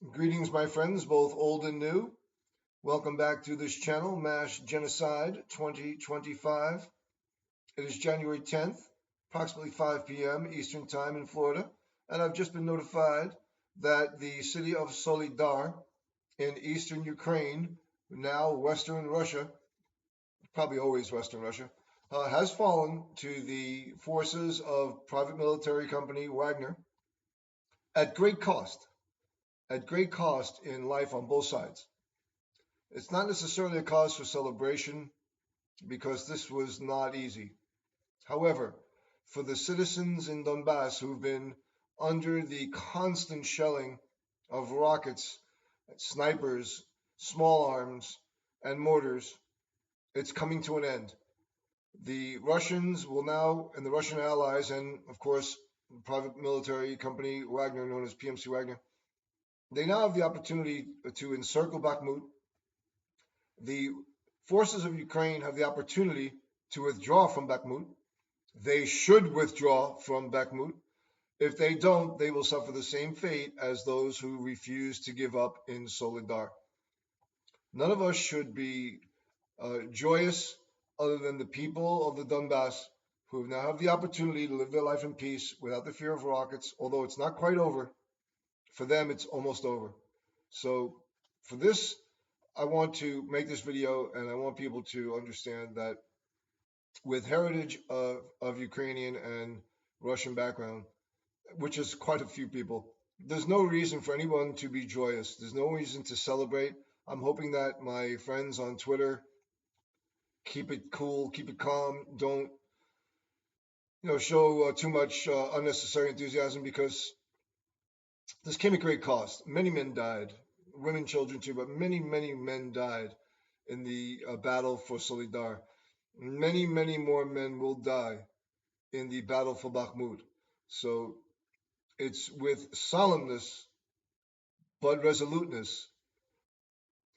Greetings, my friends, both old and new. Welcome back to this channel, MASH Genocide 2025. It is January 10th, approximately 5 p.m. Eastern Time in Florida, and I've just been notified that the city of Soledar in eastern Ukraine, now Western Russia, probably always Western Russia, has fallen to the forces of private military company Wagner at great cost in life on both sides. It's not necessarily a cause for celebration because this was not easy. However, for the citizens in Donbass who've been under the constant shelling of rockets, snipers, small arms, and mortars, it's coming to an end. The Russians will now, and the Russian allies, and of course, private military company Wagner, known as PMC Wagner, they now have the opportunity to encircle Bakhmut. The forces of Ukraine have the opportunity to withdraw from Bakhmut. They should withdraw from Bakhmut. If they don't, they will suffer the same fate as those who refuse to give up in Soledar. None of us should be joyous other than the people of the Donbass who now have the opportunity to live their life in peace without the fear of rockets. Although it's not quite over, for them it's almost over. So for this, I want to make this video, and I want people to understand that with heritage of Ukrainian and Russian background, which is quite a few people, there's no reason for anyone to be joyous. There's no reason to celebrate. I'm hoping that my friends on Twitter keep it cool, keep it calm, don't show too much unnecessary enthusiasm, because this came at great cost. Many men died, women, children too, but many men died in the battle for Soledar. Many more men will die in the battle for Bakhmut. So it's with solemnness but resoluteness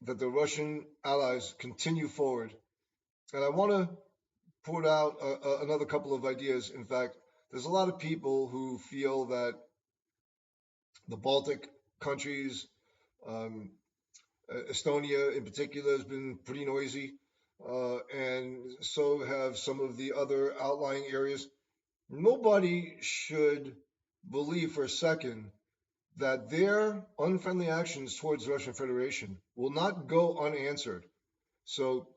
that the Russian allies continue forward. And I want to put out another couple of ideas. In fact, there's a lot of people who feel that the Baltic countries, Estonia in particular, has been pretty noisy, and so have some of the other outlying areas. Nobody should believe for a second that their unfriendly actions towards the Russian Federation will not go unanswered. So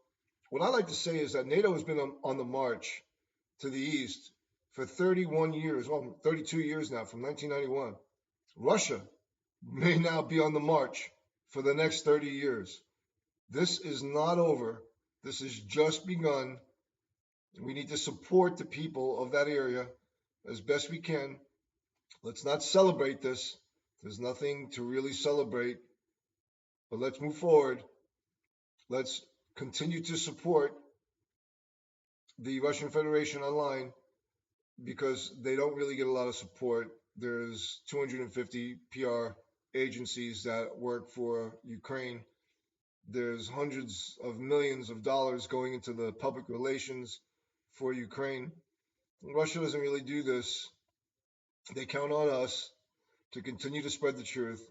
what I like to say is that NATO has been on the march to the east for 31 years, well, 32 years now, from 1991. Russia may now be on the march for the next 30 years. This is not over. This has just begun. We need to support the people of that area as best we can. Let's not celebrate this. There's nothing to really celebrate, but let's move forward. Let's continue to support the Russian Federation online, because they don't really get a lot of support. There's 250 PR agencies that work for Ukraine. There's hundreds of millions of dollars going into the public relations for Ukraine. Russia doesn't really do this. They count on us to continue to spread the truth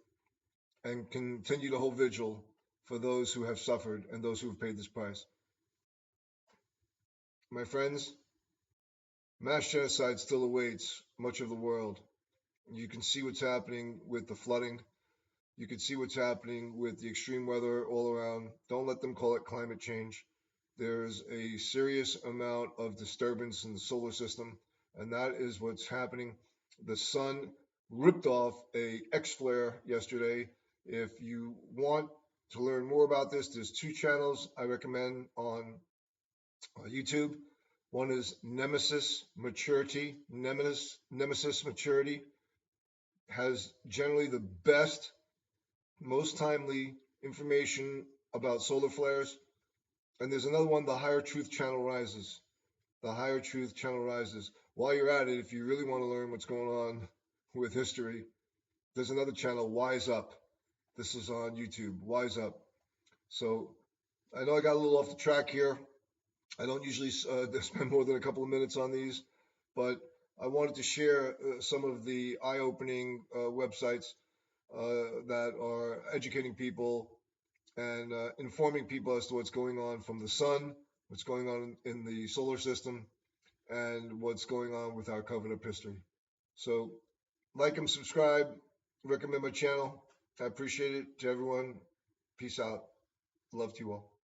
and continue to hold vigil for those who have suffered and those who have paid this price. My friends, mass genocide still awaits much of the world. You can see what's happening with the flooding. You can see what's happening with the extreme weather all around. Don't let them call it climate change. There's a serious amount of disturbance in the solar system, and that is what's happening. The sun ripped off a X-flare yesterday. If you want to learn more about this, there's two channels I recommend on YouTube. One is Nemesis Maturity. Nemesis Maturity has generally the best, most timely information about solar flares. And there's another one, The Higher Truth Channel Rises. The Higher Truth Channel Rises. While you're at it, if you really want to learn what's going on with history, there's another channel, Wise Up. This is on YouTube, Wise Up. So I know I got a little off the track here. I don't usually spend more than a couple of minutes on these, but I wanted to share some of the eye-opening websites. that are educating people and informing people as to what's going on from the sun, what's going on in the solar system, and what's going on with our covenant history. So, like and subscribe, recommend my channel. I appreciate it to everyone. Peace out. Love to you all.